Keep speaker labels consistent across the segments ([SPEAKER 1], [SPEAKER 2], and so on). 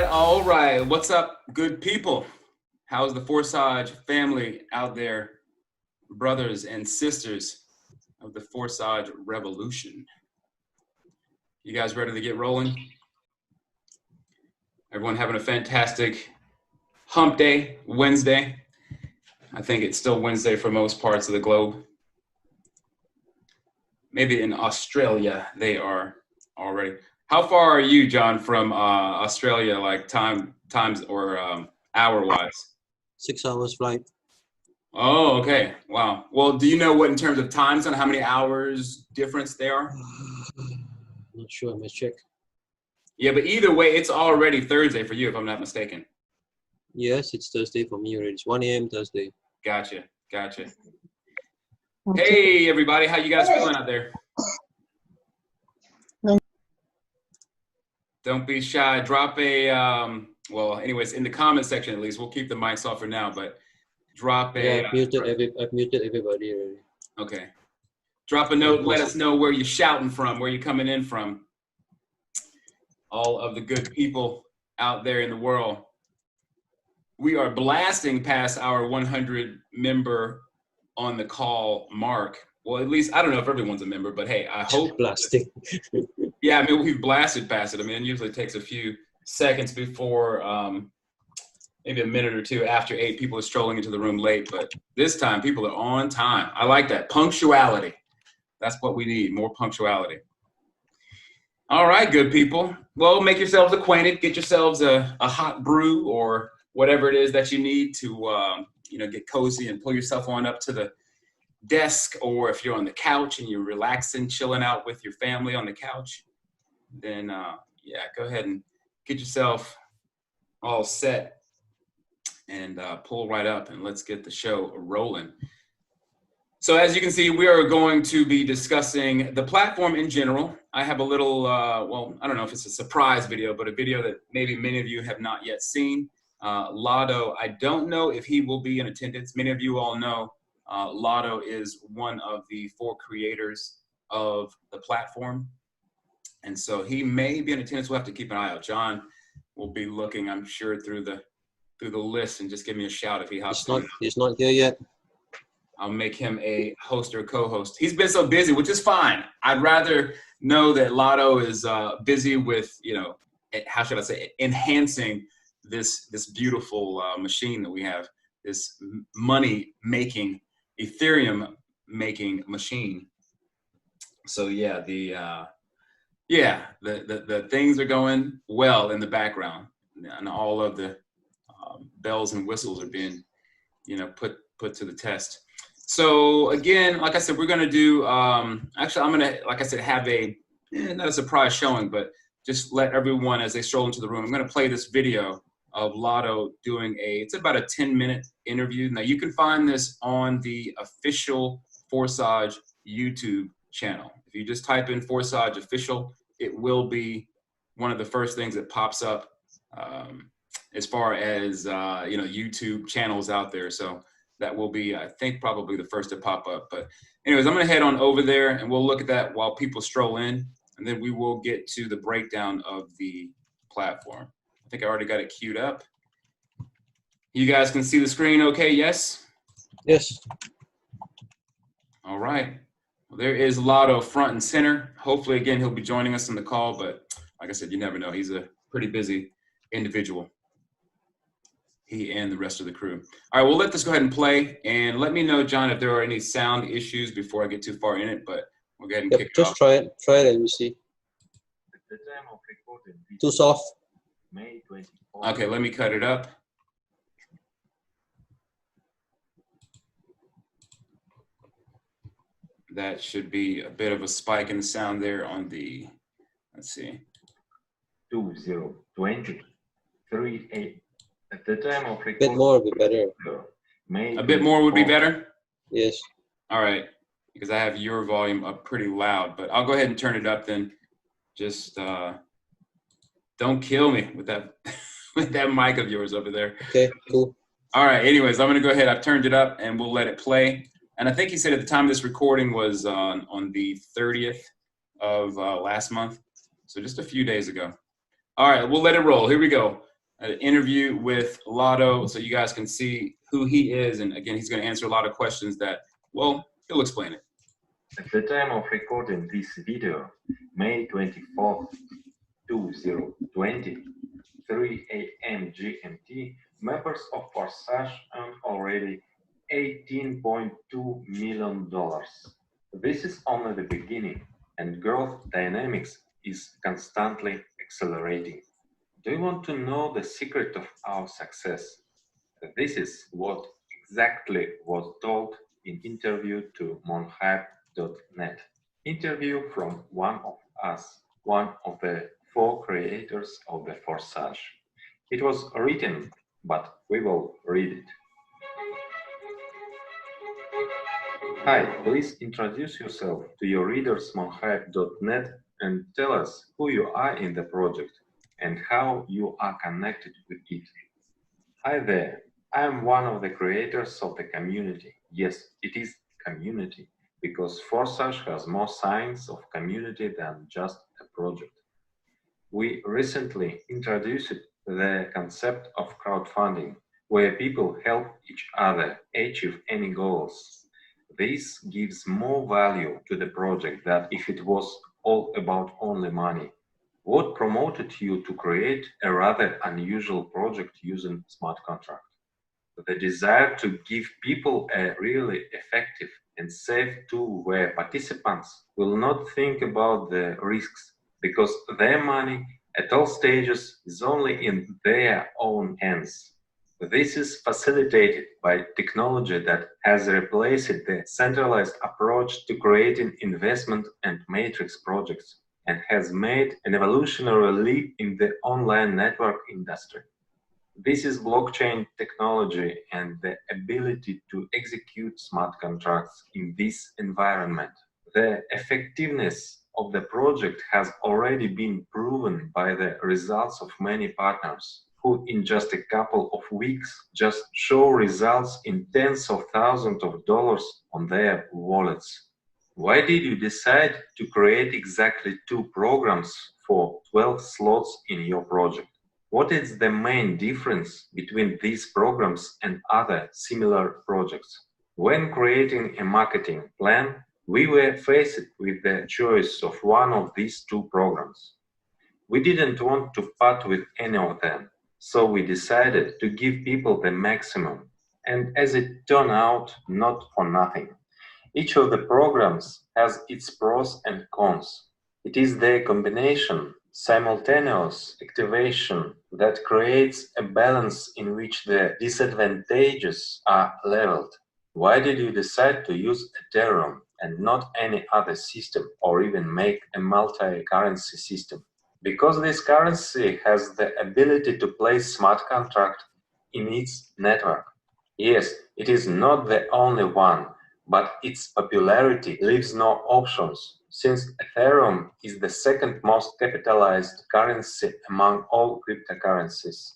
[SPEAKER 1] all right. What's up, good people? How's the Forsage family out there, brothers and sisters of the Forsage revolution? You guys ready to get rolling? Everyone having a fantastic hump day, Wednesday. I think it's still Wednesday for most parts of the globe. Maybe in Australia, they are already. How far are you, John, from Australia, like times or hour-wise?
[SPEAKER 2] 6 hours flight.
[SPEAKER 1] Oh, okay. Wow. Well, do you know what in terms of time zone, how many hours difference there are?
[SPEAKER 2] Not sure, I must check.
[SPEAKER 1] Yeah, but either way, it's already Thursday for you, if I'm not mistaken.
[SPEAKER 2] Yes, it's Thursday for me already. It's 1 a.m. Thursday.
[SPEAKER 1] Gotcha. Hey, everybody. How you guys feeling out there? Don't be shy. Drop a, well, anyways, in the comment section at least. We'll keep the mics off for now, but drop a...
[SPEAKER 2] Yeah, I've muted everybody already.
[SPEAKER 1] Okay. Drop a note and let us know where you're shouting from, where you're coming in from. All of the good people out there in the world. We are blasting past our 100 member on the call mark. Well, at least, I don't know if everyone's a member, but hey, I hope.
[SPEAKER 2] Blasting.
[SPEAKER 1] Yeah, I mean, we've blasted past it. I mean, it usually takes a few seconds before, maybe a minute or two after 8 people are strolling into the room late. But this time, people are on time. I like that. Punctuality. That's what we need, more punctuality. All right, good people. Well, make yourselves acquainted. Get yourselves a hot brew or whatever it is that you need to, get cozy and pull yourself on up to the desk. Or if you're on the couch and you're relaxing, chilling out with your family on the couch, then, go ahead and get yourself all set and pull right up and let's get the show rolling. So as you can see, we are going to be discussing the platform in general. I have a little, I don't know if it's a surprise video, but a video that maybe many of you have not yet seen. Lotto, I don't know if he will be in attendance. Many of you all know Lotto is one of the 4 creators of the platform. And so he may be in attendance. We'll have to keep an eye out. John will be looking, I'm sure, through the list and just give me a shout if he hops in.
[SPEAKER 2] He's not here yet.
[SPEAKER 1] I'll make him a host or co-host. He's been so busy, which is fine. I'd rather know that Lotto is busy with, how should I say, enhancing this beautiful machine that we have, this money-making, Ethereum-making machine. So yeah, the things are going well in the background, and all of the bells and whistles are being, put to the test. So again, like I said, we're going to do, actually, I'm going to, like I said, have not a surprise showing, but just let everyone, as they stroll into the room, I'm going to play this video of Lotto doing it's about a 10-minute interview. Now, you can find this on the official Forsage YouTube channel. If you just type in Forsage official, it will be one of the first things that pops up as far as, YouTube channels out there. So that will be, I think, probably the first to pop up. But anyways, I'm going to head on over there and we'll look at that while people stroll in. And then we will get to the breakdown of the platform. I think I already got it queued up. You guys can see the screen okay, yes?
[SPEAKER 2] Yes.
[SPEAKER 1] All right. Well, there is Lotto front and center. Hopefully, again, he'll be joining us on the call. But like I said, you never know. He's a pretty busy individual. He and the rest of the crew. All right, we'll let this go ahead and play. And let me know, John, if there are any sound issues before I get too far in it. But we'll go ahead and kick it off.
[SPEAKER 2] Just try it and we'll see. Too soft.
[SPEAKER 1] Okay, let me cut it up. That should be a bit of a spike in the sound there on the, let's see.
[SPEAKER 3] 2020 38. At the time of recording,
[SPEAKER 2] A bit more would be better.
[SPEAKER 1] A bit more would be better?
[SPEAKER 2] Yes.
[SPEAKER 1] All right, because I have your volume up pretty loud, but I'll go ahead and turn it up then. Just don't kill me with that with that mic of yours over there.
[SPEAKER 2] Okay, cool.
[SPEAKER 1] All right, anyways, I'm gonna go ahead. I've turned it up and we'll let it play. And I think he said at the time of this recording was on the 30th of last month. So just a few days ago. All right, we'll let it roll. Here we go. an interview with Lotto so you guys can see who he is. And again, he's going to answer a lot of questions that, well, he'll explain it.
[SPEAKER 3] At the time of recording this video, May 24th, 2020, 3 a.m. GMT, members of Forsage earned already $18.2 million. This is only the beginning, and growth dynamics is constantly accelerating. Do you want to know the secret of our success? This is what exactly was told in interview to monhype.net. Interview from one of us, one of the 4 creators of the Forsage. It was written, but we will read it. Hi, please introduce yourself to your readers monhype.net and tell us who you are in the project and how you are connected with it. Hi there, I am one of the creators of the community. Yes, it is community, because Forsage has more signs of community than just a project. We recently introduced the concept of crowdfunding, where people help each other achieve any goals. This gives more value to the project than if it was all about only money. What promoted you to create a rather unusual project using smart contract? The desire to give people a really effective and safe tool where participants will not think about the risks because their money at all stages is only in their own hands. This is facilitated by technology that has replaced the centralized approach to creating investment and matrix projects and has made an evolutionary leap in the online network industry. This is blockchain technology and the ability to execute smart contracts in this environment. The effectiveness of the project has already been proven by the results of many partners who in just a couple of weeks just show results in tens of thousands of dollars on their wallets. Why did you decide to create exactly 2 programs for 12 slots in your project? What is the main difference between these programs and other similar projects? When creating a marketing plan, we were faced with the choice of one of these 2 programs. We didn't want to part with any of them, so we decided to give people the maximum, and as it turned out, not for nothing. Each of the programs has its pros and cons. It is their combination, simultaneous activation, that creates a balance in which the disadvantages are leveled. Why did you decide to use Ethereum and not any other system, or even make a multi-currency system? Because this currency has the ability to place smart contract in its network. Yes, it is not the only one, but its popularity leaves no options, since Ethereum is the second most capitalized currency among all cryptocurrencies.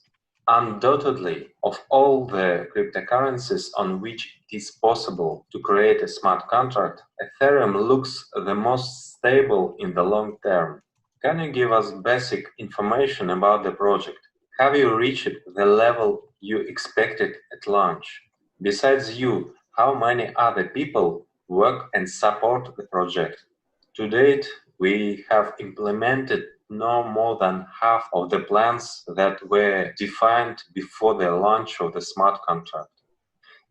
[SPEAKER 3] Undoubtedly, of all the cryptocurrencies on which it is possible to create a smart contract, Ethereum looks the most stable in the long term. Can you give us basic information about the project? Have you reached the level you expected at launch? Besides you, how many other people work and support the project? To date, we have implemented no more than half of the plans that were defined before the launch of the smart contract.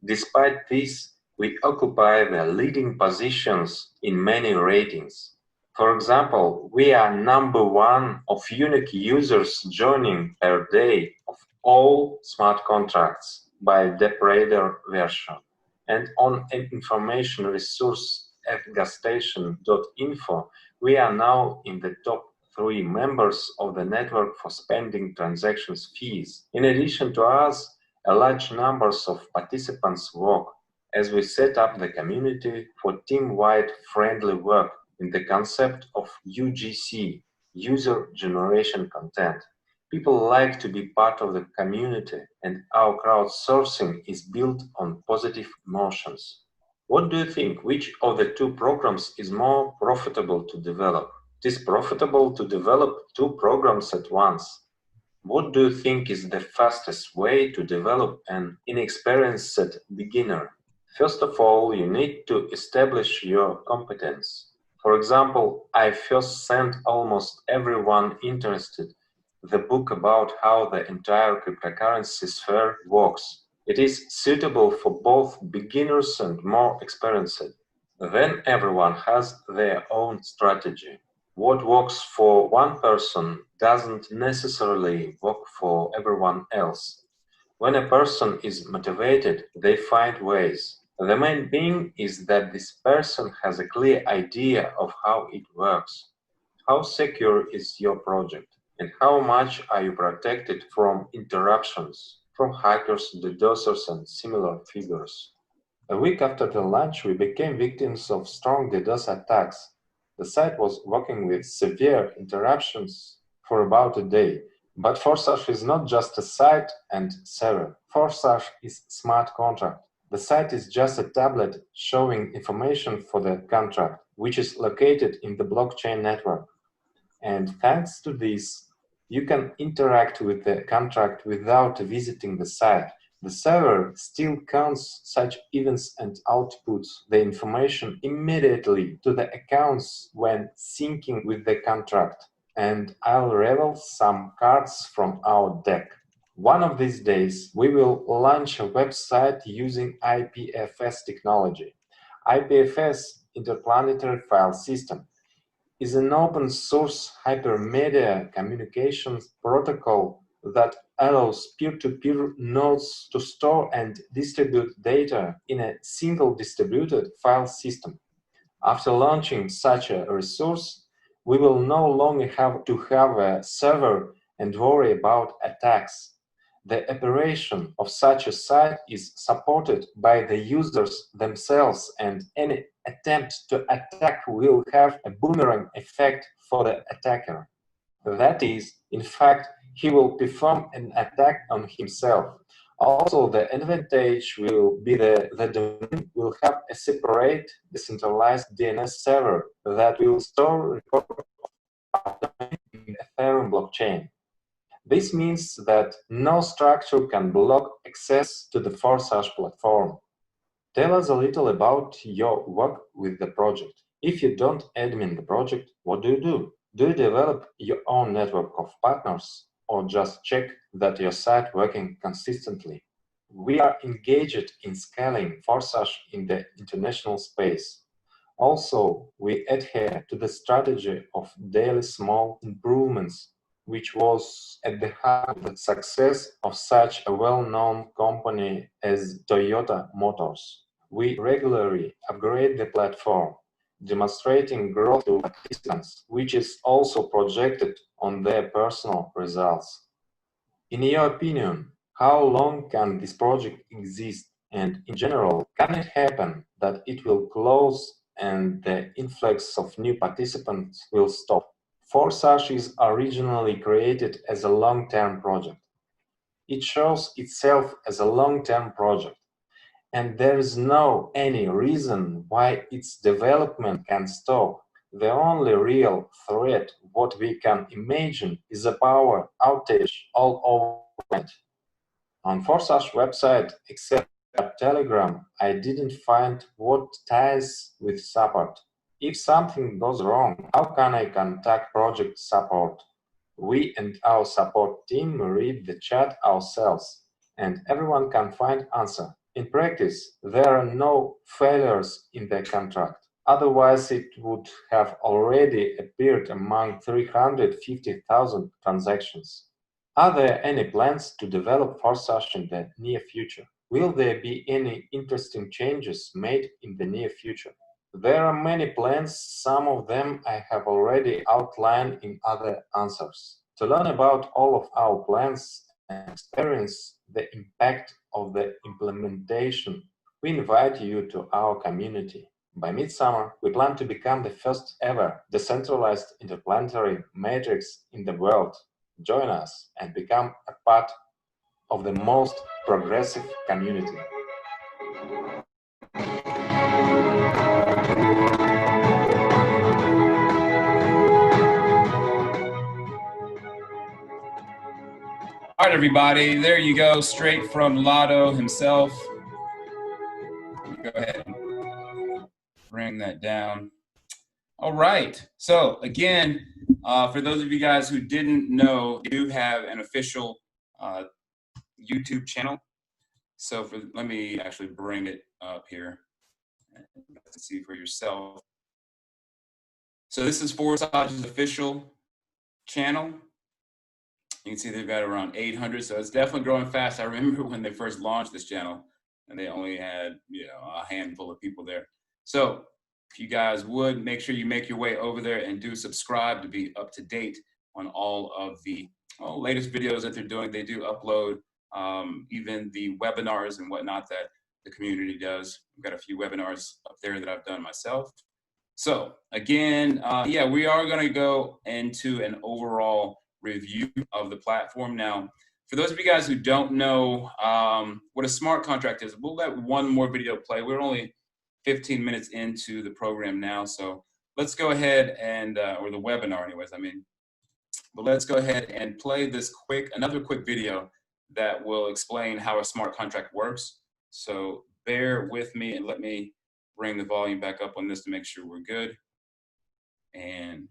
[SPEAKER 3] Despite this, we occupy the leading positions in many ratings. For example, we are #1 of unique users joining per day of all smart contracts by DePrader version. And on an information resource at gasstation.info, we are now in the top 3 members of the network for spending transactions fees. In addition to us, a large numbers of participants work as we set up the community for team-wide friendly work in the concept of UGC, user generation content. People like to be part of the community, and our crowdsourcing is built on positive emotions. What do you think? Which of the 2 programs is more profitable to develop? It is profitable to develop 2 programs at once. What do you think is the fastest way to develop an inexperienced beginner? First of all, you need to establish your competence. For example, I first sent almost everyone interested the book about how the entire cryptocurrency sphere works. It is suitable for both beginners and more experienced. Then everyone has their own strategy. What works for one person doesn't necessarily work for everyone else. When a person is motivated, they find ways. The main thing is that this person has a clear idea of how it works. How secure is your project? And how much are you protected from interruptions, from hackers, DDoSers, and similar figures? A week after the launch, we became victims of strong DDoS attacks. The site was working with severe interruptions for about a day. But Forsage is not just a site and server. Forsage is smart contract. The site is just a tablet showing information for the contract, which is located in the blockchain network. And thanks to this, you can interact with the contract without visiting the site. The server still counts such events and outputs the information immediately to the accounts when syncing with the contract. And I'll reveal some cards from our deck. One of these days, we will launch a website using IPFS technology. IPFS, Interplanetary File System, is an open-source hypermedia communications protocol that allows peer-to-peer nodes to store and distribute data in a single distributed file system. After launching such a resource, we will no longer have to have a server and worry about attacks. The operation of such a site is supported by the users themselves, and any attempt to attack will have a boomerang effect for the attacker. That is, in fact, he will perform an attack on himself. Also, the advantage will be the domain will have a separate decentralized DNS server that will store records of the domain in the Ethereum blockchain. This means that no structure can block access to the Forsage platform. Tell us a little about your work with the project. If you don't admin the project, what do you do? Do you develop your own network of partners or just check that your site working consistently? We are engaged in scaling Forsage in the international space. Also, we adhere to the strategy of daily small improvements, which was at the heart of the success of such a well-known company as Toyota Motors. We regularly upgrade the platform, demonstrating growth to participants, which is also projected on their personal results. In your opinion, how long can this project exist? And in general, can it happen that it will close and the influx of new participants will stop? Forsage is originally created as a long-term project. It shows itself as a long-term project, and there is no any reason why its development can stop. The only real threat what we can imagine is a power outage all over it. On Forsage website, except Telegram, I didn't find what ties with support. If something goes wrong, how can I contact project support? We and our support team read the chat ourselves, and everyone can find answer. In practice, there are no failures in the contract. Otherwise, it would have already appeared among 350,000 transactions. Are there any plans to develop Forsage in the near future? Will there be any interesting changes made in the near future? There are many plans, some of them I have already outlined in other answers. To learn about all of our plans and experience the impact of the implementation, we invite you to our community. By midsummer, we plan to become the first ever decentralized interplanetary matrix in the world. Join us and become a part of the most progressive community.
[SPEAKER 1] right, everybody. There you go, straight from Lotto himself. Go ahead and bring that down. All right. So again, for those of you guys who didn't know, we do have an official YouTube channel. So let me actually bring it up here to see for yourself. So this is Forsage's official channel. You can see they've got around 800, so it's definitely growing fast. I remember when they first launched this channel, and they only had a handful of people there. So if you guys would, make sure you make your way over there and do subscribe to be up to date on all of the latest videos that they're doing. They do upload even the webinars and whatnot that the community does. We've got a few webinars up there that I've done myself. So again, yeah, we are going to go into an overall review of the platform. Now, for those of you guys who don't know what a smart contract is, we'll let one more video play. We're only 15 minutes into the program now, so let's go ahead and, or the webinar anyways, I mean, but let's go ahead and play this another quick video that will explain how a smart contract works. So bear with me and let me bring the volume back up on this to make sure we're good. And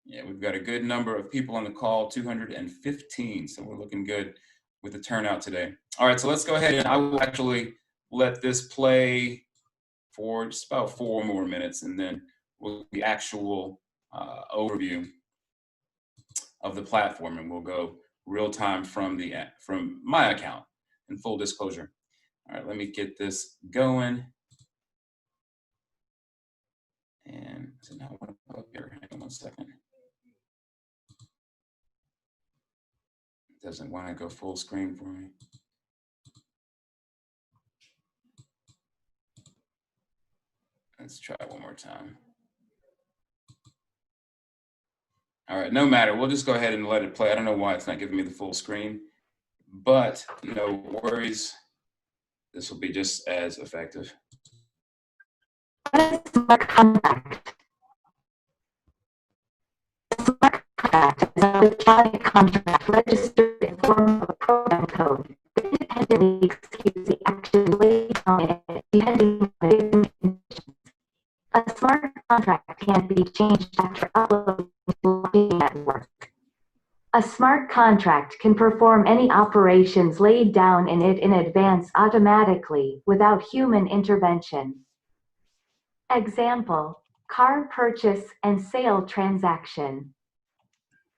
[SPEAKER 1] yeah, we've got a good number of people on the call, 215, so we're looking good with the turnout today. All right, so let's go ahead and I will actually let this play for just about 4 more minutes, and then we'll the actual overview of the platform, and we'll go real time from my account in full disclosure. All right, let me get this going. And so now up here, hang on 1 second. It doesn't want to go full screen for me. Let's try it one more time. All right, no matter, we'll just go ahead and let it play. I don't know why it's not giving me the full screen, but no worries. This will be just as effective.
[SPEAKER 4] Smart contract. A smart contract is an electronic contract registered in form of a program code that independently executes the action laid on it depending on the conditions. A smart contract can be changed after uploading to the blockchain network. A smart contract can perform any operations laid down in it in advance automatically without human intervention. Example: car purchase and sale transaction.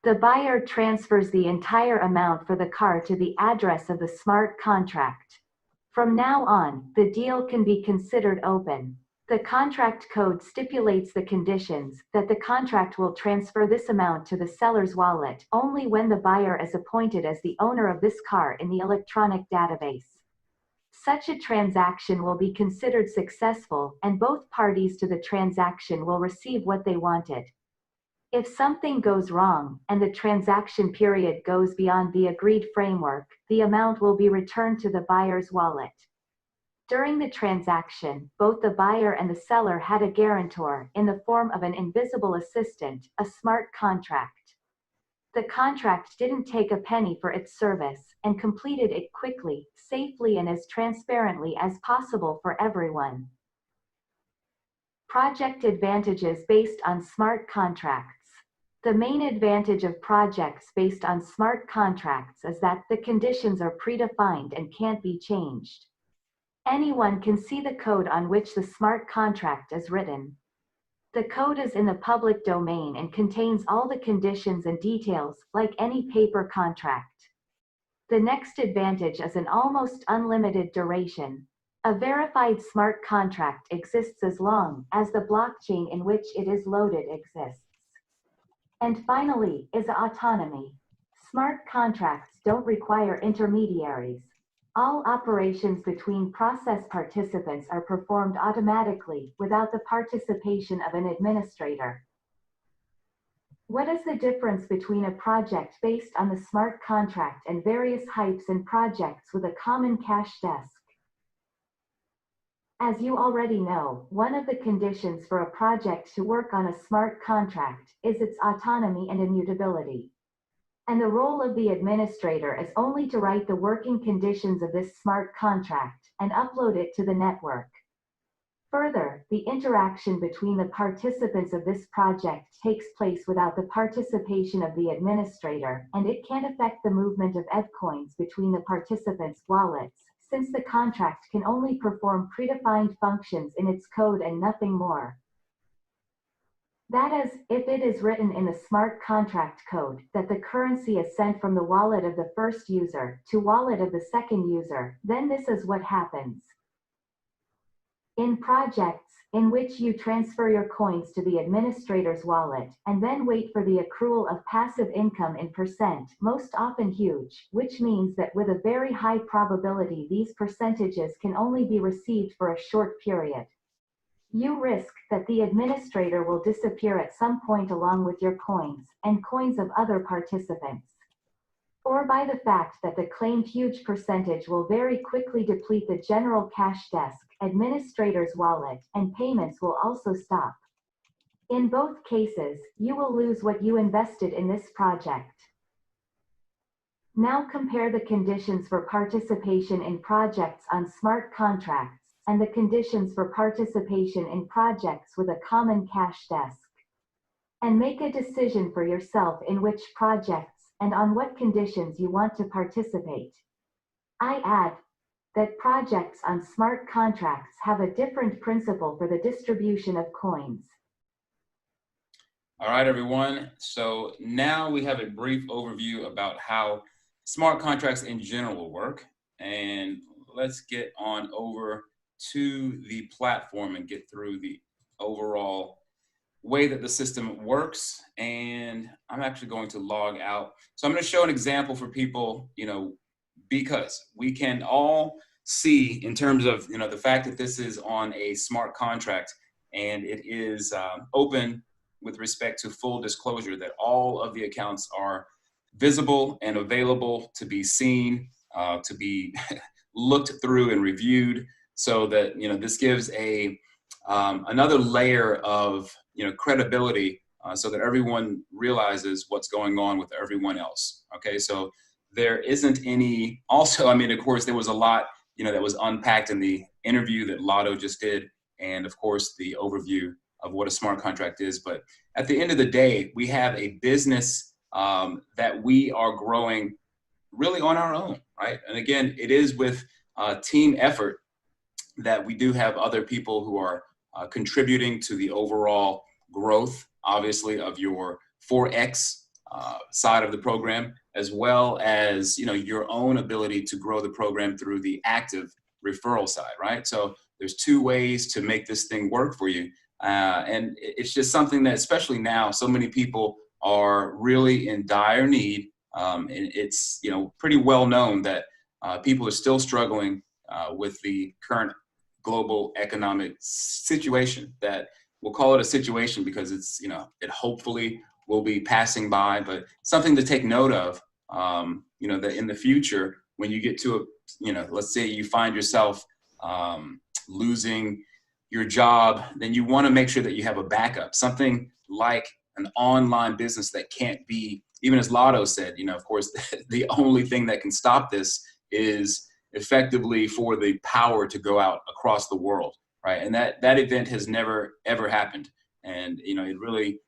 [SPEAKER 4] The buyer transfers the entire amount for the car to the address of the smart contract. From now on, the deal can be considered open. The contract code stipulates the conditions that the contract will transfer this amount to the seller's wallet only when the buyer is appointed as the owner of this car in the electronic database. Such a transaction will be considered successful, and both parties to the transaction will receive what they wanted. If something goes wrong, and the transaction period goes beyond the agreed framework, the amount will be returned to the buyer's wallet. During the transaction, both the buyer and the seller had a guarantor in the form of an invisible assistant, a smart contract. The contract didn't take a penny for its service, and completed it quickly, safely, and as transparently as possible for everyone. Project advantages based on smart contracts. The main advantage of projects based on smart contracts is that the conditions are predefined and can't be changed. Anyone can see the code on which the smart contract is written. The code is in the public domain and contains all the conditions and details, like any paper contract. The next advantage is an almost unlimited duration. A verified smart contract exists as long as the blockchain in which it is loaded exists. And finally, is autonomy. Smart contracts don't require intermediaries. All operations between process participants are performed automatically without the participation of an administrator. What is the difference between a project based on the smart contract and various hypes and projects with a common cash desk? As you already know, one of the conditions for a project to work on a smart contract is its autonomy and immutability. And the role of the administrator is only to write the working conditions of this smart contract and upload it to the network. Further, the interaction between the participants of this project takes place without the participation of the administrator, and it can't affect the movement of ETH coins between the participants' wallets, since the contract can only perform predefined functions in its code and nothing more. That is, if it is written in the smart contract code that the currency is sent from the wallet of the first user to wallet of the second user, then this is what happens. In projects in which you transfer your coins to the administrator's wallet and then wait for the accrual of passive income in percent, most often huge, which means that with a very high probability these percentages can only be received for a short period. You risk that the administrator will disappear at some point along with your coins and coins of other participants. Or by the fact that the claimed huge percentage will very quickly deplete the general cash desk, administrator's wallet, and payments will also stop. In both cases, you will lose what you invested in this project. Now compare the conditions for participation in projects on smart contracts and the conditions for participation in projects with a common cash desk. And make a decision for yourself in which projects and on what conditions you want to participate. I add that projects on smart contracts have a different principle for the distribution of coins.
[SPEAKER 1] All right, everyone. So now we have a brief overview about how smart contracts in general work. And let's get on over to the platform and get through the overall way that the system works. And I'm actually going to log out. So I'm going to show an example for people, because we can all see in terms of, the fact that this is on a smart contract and it is open with respect to full disclosure, that all of the accounts are visible and available to be seen, to be looked through and reviewed, so that, this gives another layer of, credibility, so that everyone realizes what's going on with everyone else. Okay, so there isn't any, also, of course, there was a lot, that was unpacked in the interview that Lotto just did, and of course, the overview of what a smart contract is. But at the end of the day, we have a business that we are growing really on our own, right? And again, it is with team effort that we do have other people who are contributing to the overall growth, obviously, of your 4X side of the program, as well as, your own ability to grow the program through the active referral side, right? So there's two ways to make this thing work for you. And it's just something that, especially now, so many people are really in dire need. And it's, pretty well known that people are still struggling with the current global economic situation. That we'll call it a situation because it's, it hopefully will be passing by, but something to take note of, that in the future, when you get to let's say you find yourself losing your job, then you want to make sure that you have a backup, something like an online business that can't be, even as Lotto said, of course, the only thing that can stop this is effectively for the power to go out across the world, right? And that event has never, ever happened. And, it really,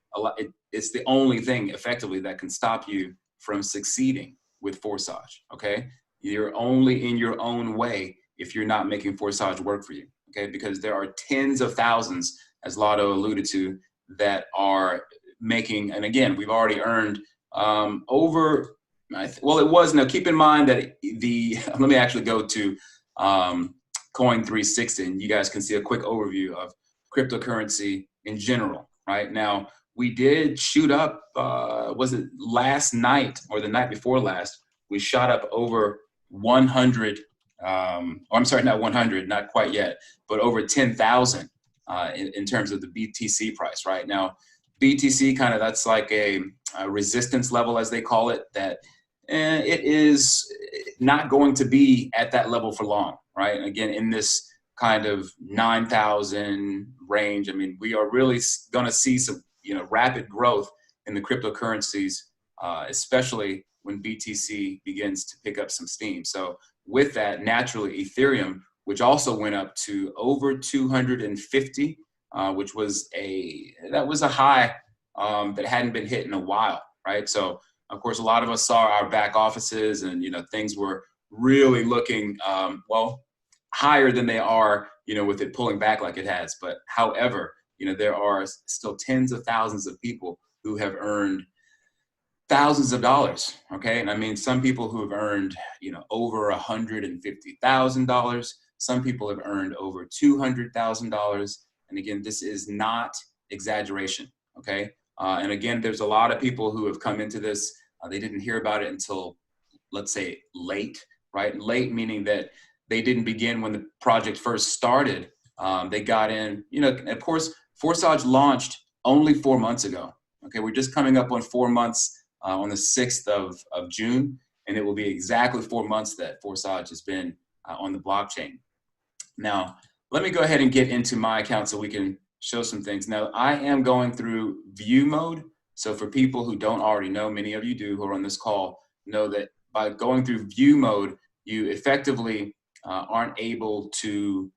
[SPEAKER 1] it's the only thing effectively that can stop you from succeeding with Forsage, okay? You're only in your own way if you're not making Forsage work for you, okay? Because there are tens of thousands, as Lotto alluded to, that are making, and again, we've already earned over, keep in mind that let me actually go to Coin 360, and you guys can see a quick overview of cryptocurrency in general, right? Now, we did shoot up, was it last night or the night before last, we shot up over 100, I'm sorry, not 100, not quite yet, but over 10,000 in terms of the BTC price, right? Now, BTC that's like a resistance level, as they call it, that it is not going to be at that level for long, right? Again, in this kind of 9,000 range, we are really going to see some, rapid growth in the cryptocurrencies especially when BTC begins to pick up some steam. So with that, naturally, Ethereum, which also went up to over 250, which was a high that hadn't been hit in a while, right? So of course, a lot of us saw our back offices, and things were really looking well higher than they are, with it pulling back like it has. But however, there are still tens of thousands of people who have earned thousands of dollars. Okay, and I mean some people who have earned over $150,000. Some people have earned over $200,000. And again, this is not exaggeration. Okay, and again, there's a lot of people who have come into this. They didn't hear about it until, let's say, late, right? Late meaning that they didn't begin when the project first started. They got in, of course, Forsage launched only 4 months ago. Okay, we're just coming up on 4 months on the 6th of June, and it will be exactly 4 months that Forsage has been on the blockchain. Now, let me go ahead and get into my account so we can show some things. Now, I am going through view mode. So for people who don't already know, many of you do who are on this call, know that by going through view mode, you effectively aren't able to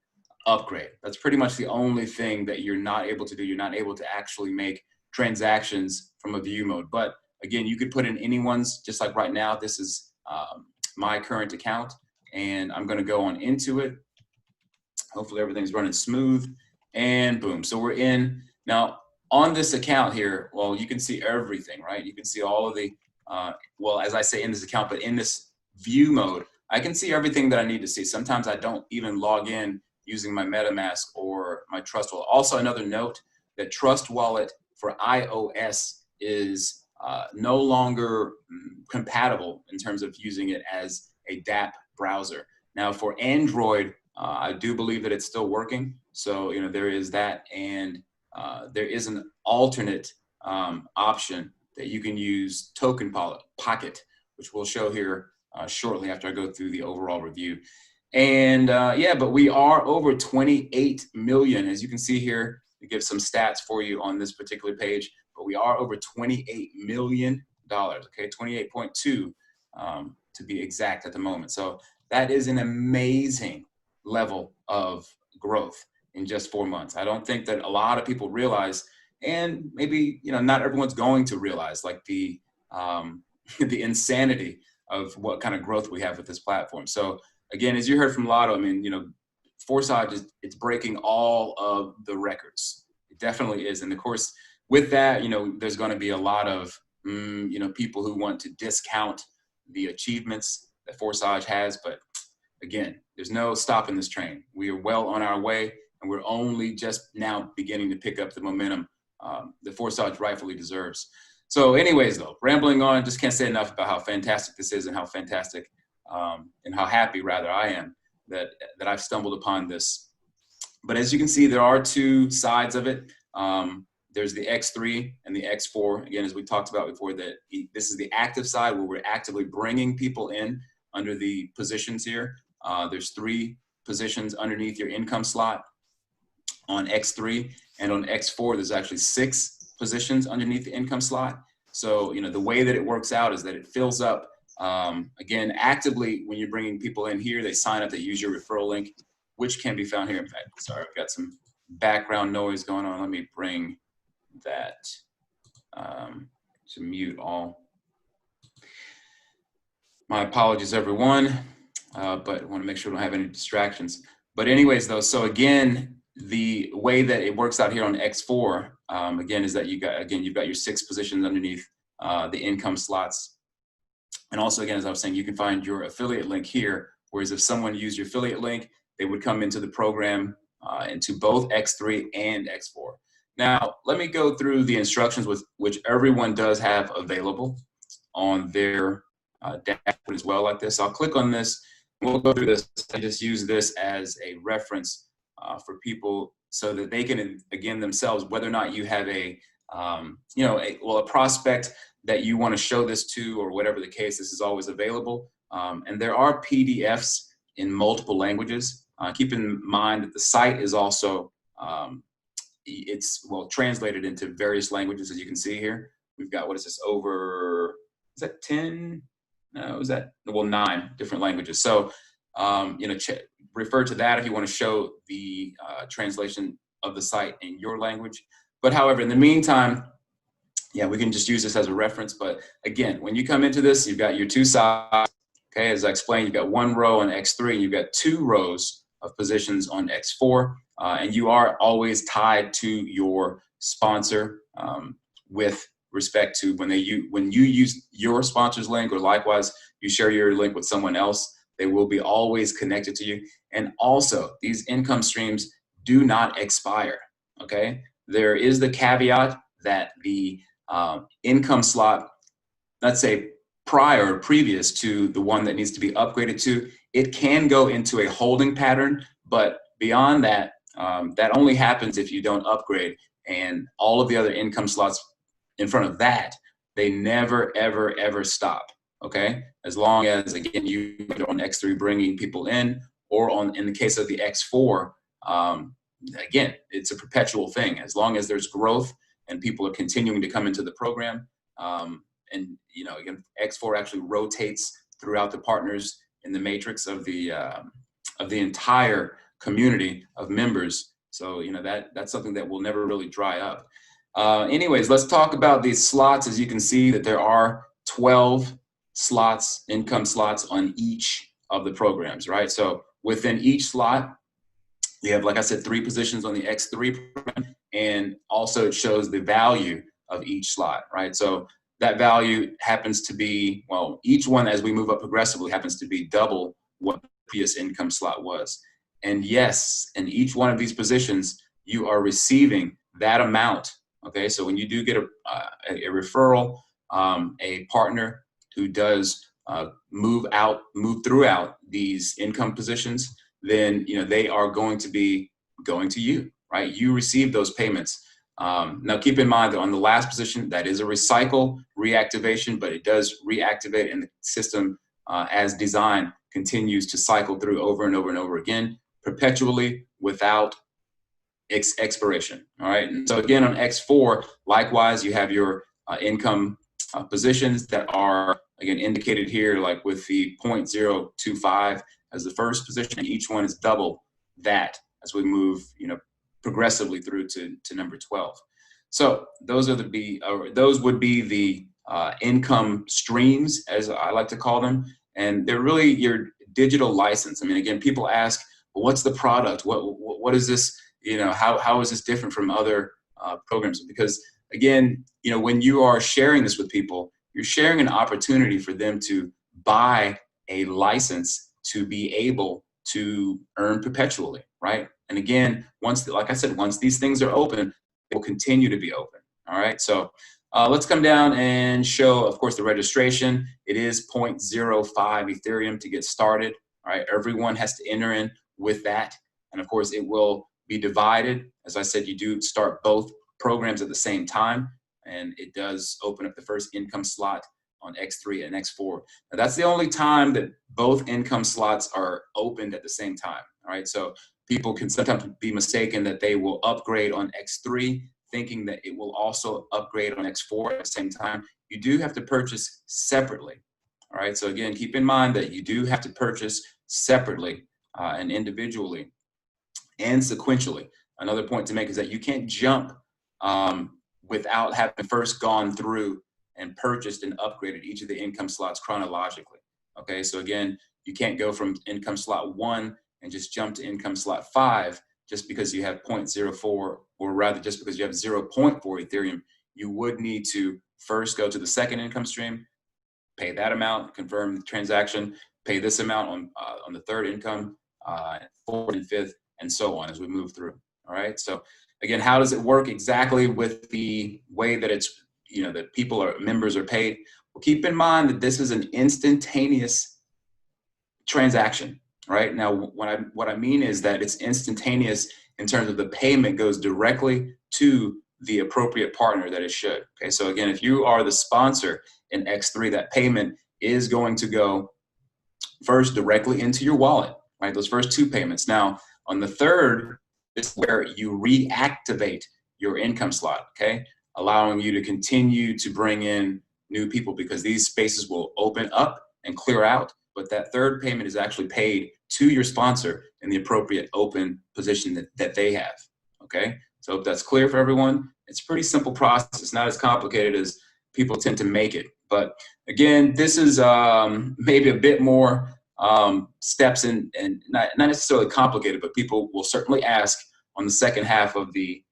[SPEAKER 1] upgrade. That's pretty much the only thing that you're not able to do. You're not able to actually make transactions from a view mode. But again, you could put in anyone's, just like right now, this is my current account, and I'm going to go on into it. Hopefully everything's running smooth, and boom. So we're in. Now on this account here, well, you can see everything, right? You can see all of the, well, as I say in this account, but in this view mode, I can see everything that I need to see. Sometimes I don't even log in using my MetaMask or my Trust Wallet. Also, another note that Trust Wallet for iOS is no longer compatible in terms of using it as a dApp browser. Now for Android, I do believe that it's still working. So, there is that, and there is an alternate option that you can use, Token Pocket, which we'll show here shortly after I go through the overall review. And yeah, but we are over 28 million. As you can see here, we give some stats for you on this particular page, but we are over $28 million, okay, 28.2 to be exact at the moment. So that is an amazing level of growth in just 4 months. I don't think that a lot of people realize, and maybe, not everyone's going to realize, like the insanity of what kind of growth we have with this platform. So again, as you heard from Lotto, I mean, Forsage it's breaking all of the records. It definitely is. And of course, with that, there's going to be a lot of, people who want to discount the achievements that Forsage has. But again, there's no stopping this train. We are well on our way, and we're only just now beginning to pick up the momentum that Forsage rightfully deserves. So anyways, though, rambling on, just can't say enough about how fantastic this is and how fantastic and how happy, rather, I am that I've stumbled upon this. But as you can see, there are two sides of it. There's the X3 and the X4. Again, as we talked about before, that this is the active side where we're actively bringing people in under the positions here. There's 3 positions underneath your income slot on X3, and on X4, there's actually 6 positions underneath the income slot. So, the way that it works out is that it fills up, again, actively when you're bringing people in here, they sign up, they use your referral link, which can be found here. In fact, sorry, I've got some background noise going on. Let me bring that to mute all. My apologies, everyone, but I want to make sure we don't have any distractions. But anyways, though, so again, the way that it works out here on X4, again, is that you've got your 6 positions underneath the income slots. And also, again, as I was saying, you can find your affiliate link here, whereas if someone used your affiliate link, they would come into the program into both X3 and X4. Now, let me go through the instructions with which everyone does have available on their dashboard as well, like this. I'll click on this. We'll go through this. I just use this as a reference for people so that they can, again, themselves, whether or not you have a prospect that you want to show this to, or whatever the case, this is always available. And there are PDFs in multiple languages. Keep in mind that the site is also, it's translated into various languages, as you can see here. We've got, what is this, over is that 10? No, was that, well, 9 different languages. So, you know, refer to that if you want to show the translation of the site in your language. But however, in the meantime, yeah, we can just use this as a reference. But again, when you come into this, you've got your 2 sides. Okay, as I explained, you've got 1 row on X3, and you've got 2 rows of positions on X4. And you are always tied to your sponsor with respect to when you use your sponsor's link, or likewise, you share your link with someone else, they will be always connected to you. And also, these income streams do not expire, okay? There is the caveat that the income slot, let's say prior or previous to the one that needs to be upgraded to, it can go into a holding pattern, but beyond that, that only happens if you don't upgrade. And all of the other income slots in front of that, they never, ever, ever stop, okay? As long as, again, you are on X3 bringing people in, or in the case of the X4, again, it's a perpetual thing. As long as there's growth and people are continuing to come into the program, and, you know, again, X4 actually rotates throughout the partners in the matrix of the entire community of members. So, you know, that's something that will never really dry up. Anyways, let's talk about these slots. As you can see that there are 12 slots, income slots on each of the programs, right? So within each slot, we have, like I said, 3 positions on the X3 program, and also it shows the value of each slot, right? So that value happens to be, well, each one as we move up progressively happens to be double what the previous income slot was. And yes, in each one of these positions, you are receiving that amount, okay? So when you do get a referral, a partner who does move throughout these income positions, then, you know, they are going to be going to you, right? You receive those payments. Now keep in mind that on the last position, that is a recycle reactivation, but it does reactivate, and the system as designed continues to cycle through over and over and over again, perpetually without expiration, all right? And so again, on X4, likewise, you have your income positions that are, again, indicated here, like with the 0.025 as the first position, and each one is double that as we move, you know, progressively through to number 12. So those would be the income streams, as I like to call them, and they're really your digital license. I mean, again, people ask, well, what's the product? What is this? You know, how is this different from other programs? Because again, you know, when you are sharing this with people, you're sharing an opportunity for them to buy a license to be able to earn perpetually, right? And again, like I said, once these things are open, they will continue to be open. All right. So let's come down and show, of course, the registration. It is 0.05 Ethereum to get started. All right. Everyone has to enter in with that. And of course, it will be divided. As I said, you do start both programs at the same time, and it does open up the first income slot on X3 and X4. Now, that's the only time that both income slots are opened at the same time. All right. So people can sometimes be mistaken that they will upgrade on X3, thinking that it will also upgrade on X4 at the same time. You do have to purchase separately. All right. So again, keep in mind that you do have to purchase separately and individually and sequentially. Another point to make is that you can't jump without having first gone through and purchased and upgraded each of the income slots chronologically. Okay. So again, you can't go from income slot 1 and just jump to income slot 5 just because you have 0.04, or rather just because you have 0.4 Ethereum. You would need to first go to the second income stream, pay that amount, confirm the transaction, pay this amount on the third income, fourth and fifth, and so on as we move through. All right. So again, how does it work exactly with the way that it's, you know, that members are paid? Well, keep in mind that this is an instantaneous transaction. Right now, what I mean is that it's instantaneous in terms of the payment goes directly to the appropriate partner that it should. Okay, so again, if you are the sponsor in X3, that payment is going to go first directly into your wallet. Right, those first 2 payments. Now, on the third is where you reactivate your income slot. Okay, allowing you to continue to bring in new people, because these spaces will open up and clear out, but that third payment is actually paid to your sponsor in the appropriate open position that they have, okay? So if that's clear for everyone, it's a pretty simple process. It's not as complicated as people tend to make it. But again, this is maybe a bit more steps and not necessarily complicated, but people will certainly ask on the second half of the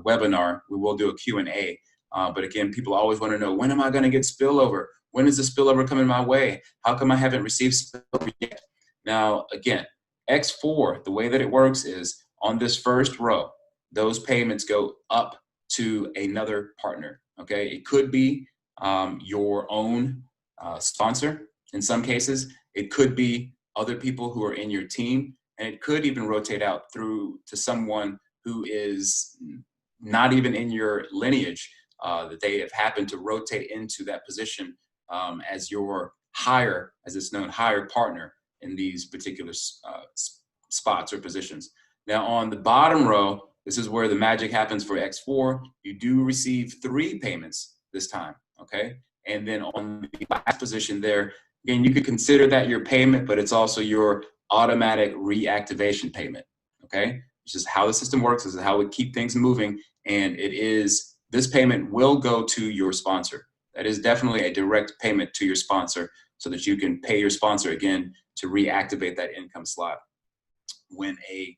[SPEAKER 1] webinar. We will do a Q&A. But again, people always want to know, when am I going to get spillover? When is the spillover coming my way? How come I haven't received spillover yet? Now, again, X4, the way that it works is on this first row, those payments go up to another partner, okay? It could be your own sponsor in some cases. It could be other people who are in your team, and it could even rotate out through to someone who is not even in your lineage, that they have happened to rotate into that position as your higher, as it's known, higher partner in these particular spots or positions. Now on the bottom row, this is where the magic happens for X4. You do receive 3 payments this time, okay? And then on the last position there, again, you could consider that your payment, but it's also your automatic reactivation payment, okay? It's just how the system works. This is how we keep things moving. And it is, this payment will go to your sponsor. That is definitely a direct payment to your sponsor so that you can pay your sponsor again to reactivate that income slot when a,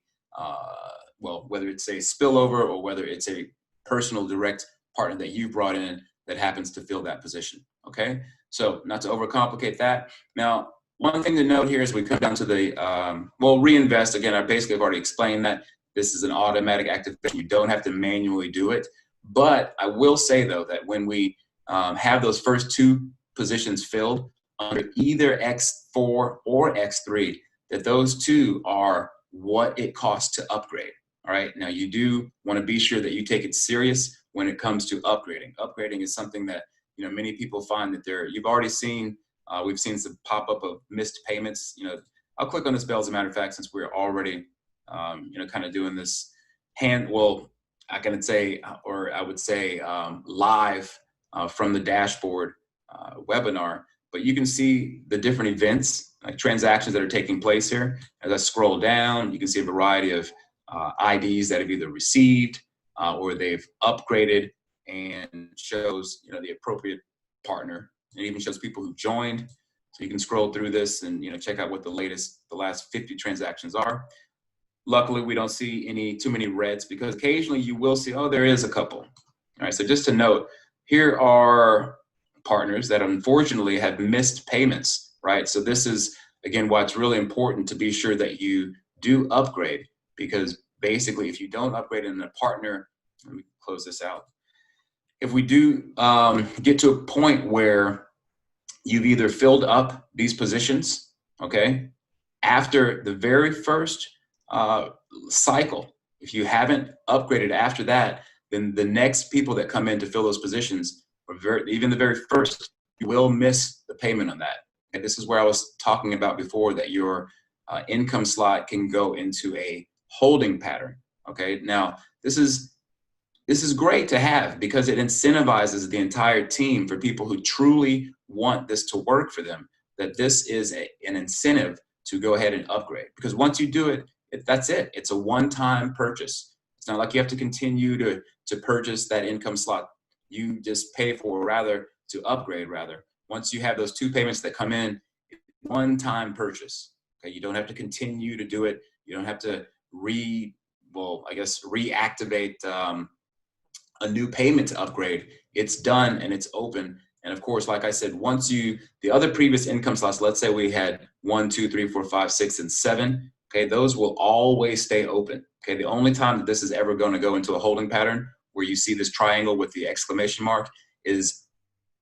[SPEAKER 1] well, whether it's a spillover or whether it's a personal direct partner that you brought in that happens to fill that position, okay? So not to overcomplicate that. Now, one thing to note here as we come down to the, well, reinvest, again, I basically have already explained that this is an automatic activation. You don't have to manually do it. But I will say, though, that when we have those first 2 positions filled under either X4 or X3, that those 2 are what it costs to upgrade. All right. Now, you do want to be sure that you take it serious when it comes to upgrading. Upgrading is something that, you know, many people find that you've already seen, we've seen some pop up of missed payments. You know, I'll click on this bell as a matter of fact, since we're already, you know, kind of doing this I can say, or I would say live from the dashboard webinar, but you can see the different events, like transactions that are taking place here. As I scroll down, you can see a variety of IDs that have either received or they've upgraded, and shows, you know, the appropriate partner. It even shows people who joined. So you can scroll through this and, you know, check out what the last 50 transactions are. Luckily, we don't see too many reds, because occasionally you will see, oh, there is a couple. All right, so just to note, here are partners that unfortunately have missed payments, right? So this is, again, why it's really important to be sure that you do upgrade, because basically if you don't upgrade in a partner, let me close this out. If we do get to a point where you've either filled up these positions, okay, after the very first cycle, if you haven't upgraded after that, then the next people that come in to fill those positions, or even the very first, you will miss the payment on that. And this is where I was talking about before, that your income slot can go into a holding pattern. Okay, now this is great to have, because it incentivizes the entire team, for people who truly want this to work for them, that this is an incentive to go ahead and upgrade. Because once you do it, that's it. It's a one-time purchase. It's not like you have to continue to purchase that income slot. You just pay for, to upgrade. Once you have those 2 payments that come in, one-time purchase. Okay, you don't have to continue to do it. You don't have to reactivate a new payment to upgrade. It's done and it's open. And of course, like I said, once the other previous income slots, let's say we had 1, 2, 3, 4, 5, 6, and 7. Okay, those will always stay open. Okay, the only time that this is ever going to go into a holding pattern, where you see this triangle with the exclamation mark, is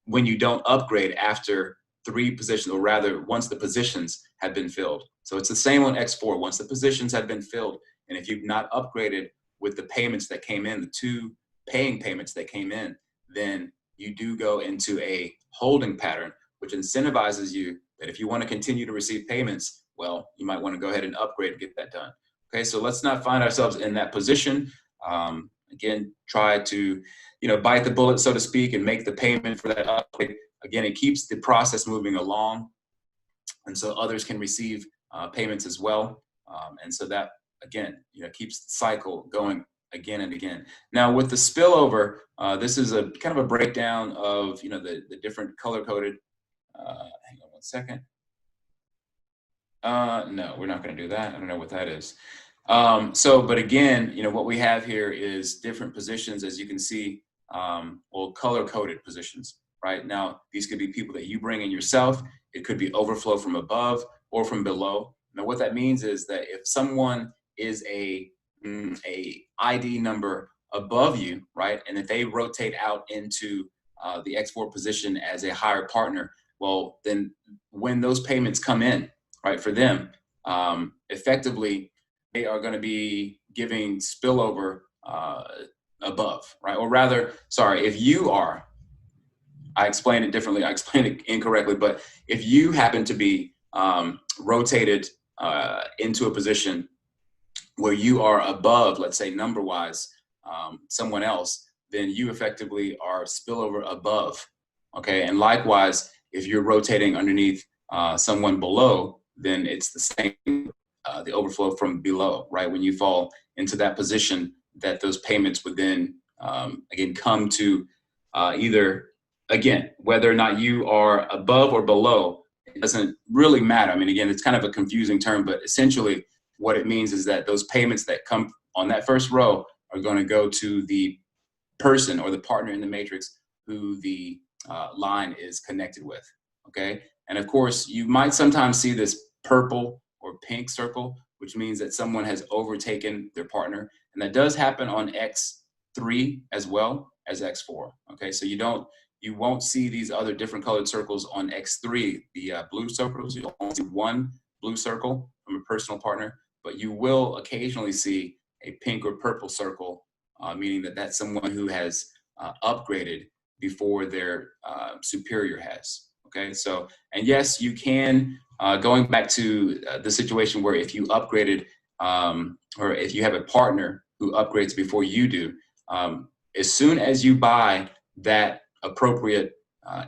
[SPEAKER 1] when you don't upgrade after 3 positions, or rather once the positions have been filled. So it's the same on X4. Once the positions have been filled, and if you've not upgraded with the payments that came in, the 2 paying payments that came in, then you do go into a holding pattern, which incentivizes you that if you want to continue to receive payments, well, you might want to go ahead and upgrade and get that done. Okay, so let's not find ourselves in that position. Again, try to, you know, bite the bullet, so to speak, and make the payment for that upgrade again, it keeps the process moving along. And so others can receive payments as well. And so that, again, keeps the cycle going again and again. Now with the spillover, this is a kind of a breakdown of, the different color-coded, hang on one second. No, we're not going to do that. I don't know what that is. But again, what we have here is different positions, as you can see, well, color-coded positions, right? Now, these could be people that you bring in yourself. It could be overflow from above or from below. Now, what that means is that if someone is a ID number above you, right, and if they rotate out into the X4 position as a higher partner, well, then when those payments come in, right, for them, effectively, they are going to be giving spillover above, right? Or rather, sorry, if you are, I explained it differently, I explained it incorrectly, but if you happen to be rotated into a position where you are above, let's say number-wise, someone else, then you effectively are spillover above, okay? And likewise, if you're rotating underneath someone below, then it's the same, the overflow from below, right? When you fall into that position, that those payments would then, again, come to either, again, whether or not you are above or below, it doesn't really matter. I mean, again, it's kind of a confusing term, but essentially what it means is that those payments that come on that first row are going to go to the person or the partner in the matrix who the line is connected with, okay? And of course, you might sometimes see this purple or pink circle, which means that someone has overtaken their partner. And that does happen on X3 as well as X4, okay? So you won't see these other different colored circles on X3, the blue circles. You'll only see one blue circle from a personal partner, but you will occasionally see a pink or purple circle, meaning that that's someone who has upgraded before their superior has, okay? So, and yes, you can, going back to the situation where if you upgraded, or if you have a partner who upgrades before you do, as soon as you buy that appropriate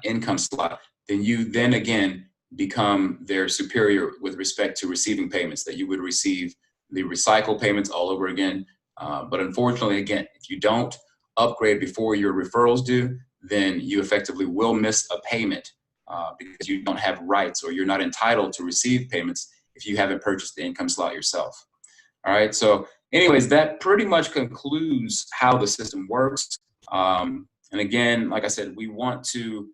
[SPEAKER 1] income slot, then you then again become their superior with respect to receiving payments, that you would receive the recycle payments all over again. But unfortunately, again, if you don't upgrade before your referrals do, then you effectively will miss a payment because you don't have rights, or you're not entitled to receive payments if you haven't purchased the income slot yourself. All right, so anyways, that pretty much concludes how the system works. And again, like I said, we want to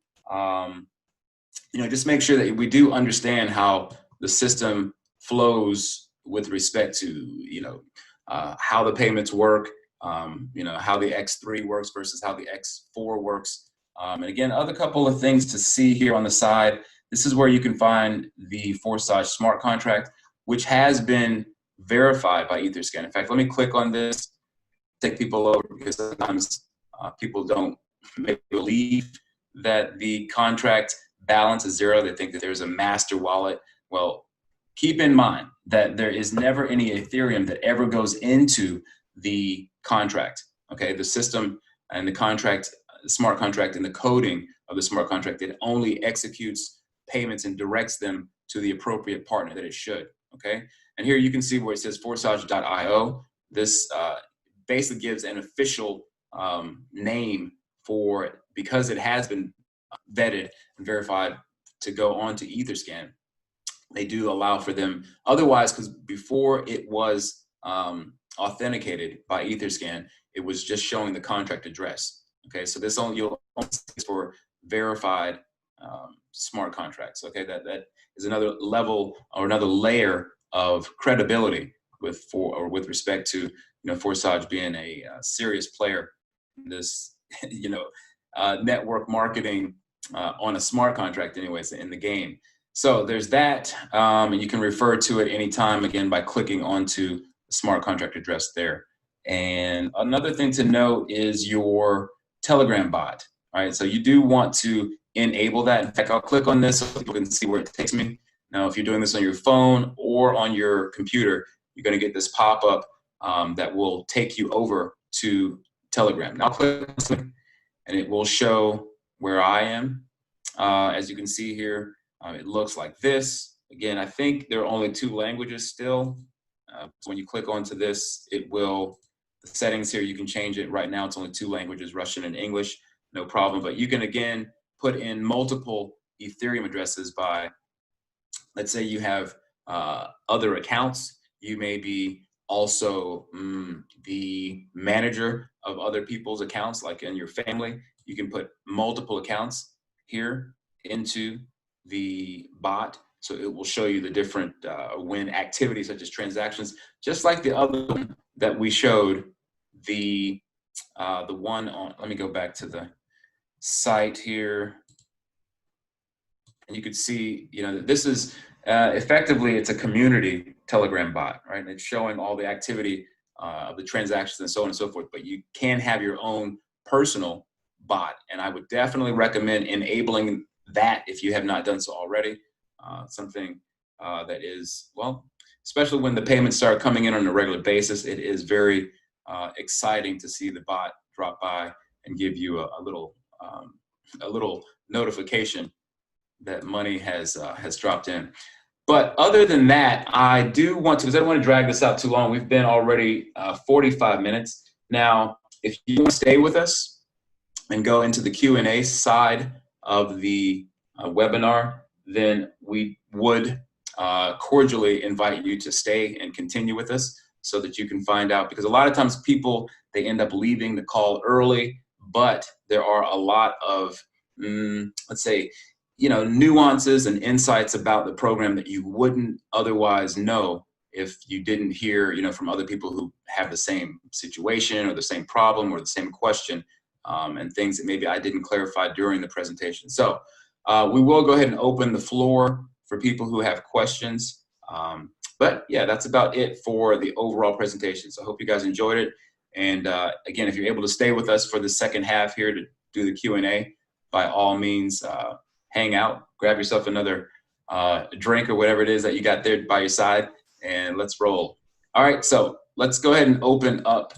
[SPEAKER 1] just make sure that we do understand how the system flows with respect to how the payments work, how the X3 works versus how the X4 works. And again, other couple of things to see here on the side. This is where you can find the Forsage smart contract, which has been verified by Etherscan. In fact, let me click on this, take people over, because sometimes people don't maybe believe that the contract balance is zero. They think that there's a master wallet. Well, keep in mind that there is never any Ethereum that ever goes into the contract, okay? The system and the contract, the smart contract and the coding of the smart contract, it only executes payments and directs them to the appropriate partner that it should, okay? And here you can see where it says Forsage.io. This basically gives an official name for it, because it has been vetted and verified to go on to Etherscan. They do allow for them otherwise, because before it was authenticated by Etherscan, it was just showing the contract address. Okay, so this you'll only see for verified smart contracts. Okay, that is another level or another layer of credibility with respect to Forsage being a serious player in this network marketing on a smart contract, anyways, in the game. So there's that, and you can refer to it anytime, again, by clicking onto the smart contract address there. And another thing to note is your Telegram bot, all right? So you do want to enable that. In fact, I'll click on this so people can see where it takes me. Now, if you're doing this on your phone or on your computer, you're gonna get this pop-up that will take you over to Telegram. Now, I'll click on something, and it will show where I am. As you can see here, it looks like this. Again, I think there are only 2 languages still. So when you click onto this, it will, the settings here, you can change it. Right now, it's only 2 languages, Russian and English, no problem. But you can, again, put in multiple Ethereum addresses by, let's say you have other accounts. You may be also the manager of other people's accounts, like in your family. You can put multiple accounts here into the bot. So it will show you the different when activities such as transactions, just like the other one that we showed, the one on, let me go back to the site here. And you could see, you know, this is effectively, it's a community Telegram bot, right? And it's showing all the activity of the transactions and so on and so forth, but you can have your own personal bot. And I would definitely recommend enabling that if you have not done so already. Something that is, well, especially when the payments start coming in on a regular basis, it is very exciting to see the bot drop by and give you a little notification that money has dropped in. But other than that, I do want to, because I don't want to drag this out too long. We've been already 45 minutes. Now, if you want to stay with us and go into the Q&A side of the webinar, then we would cordially invite you to stay and continue with us so that you can find out, because a lot of times people, they end up leaving the call early, but there are a lot of, let's say, you know, nuances and insights about the program that you wouldn't otherwise know if you didn't hear, you know, from other people who have the same situation or the same problem or the same question, and things that maybe I didn't clarify during the presentation. So we will go ahead and open the floor for people who have questions. But yeah, that's about it for the overall presentation. So I hope you guys enjoyed it. And again, if you're able to stay with us for the second half here to do the Q&A, by all means, hang out, grab yourself another drink or whatever it is that you got there by your side, and let's roll. All right, so let's go ahead and open up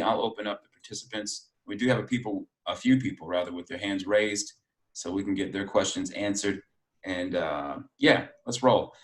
[SPEAKER 1] I'll open up the participants. We do have a few people rather with their hands raised, so we can get their questions answered. And yeah, let's roll.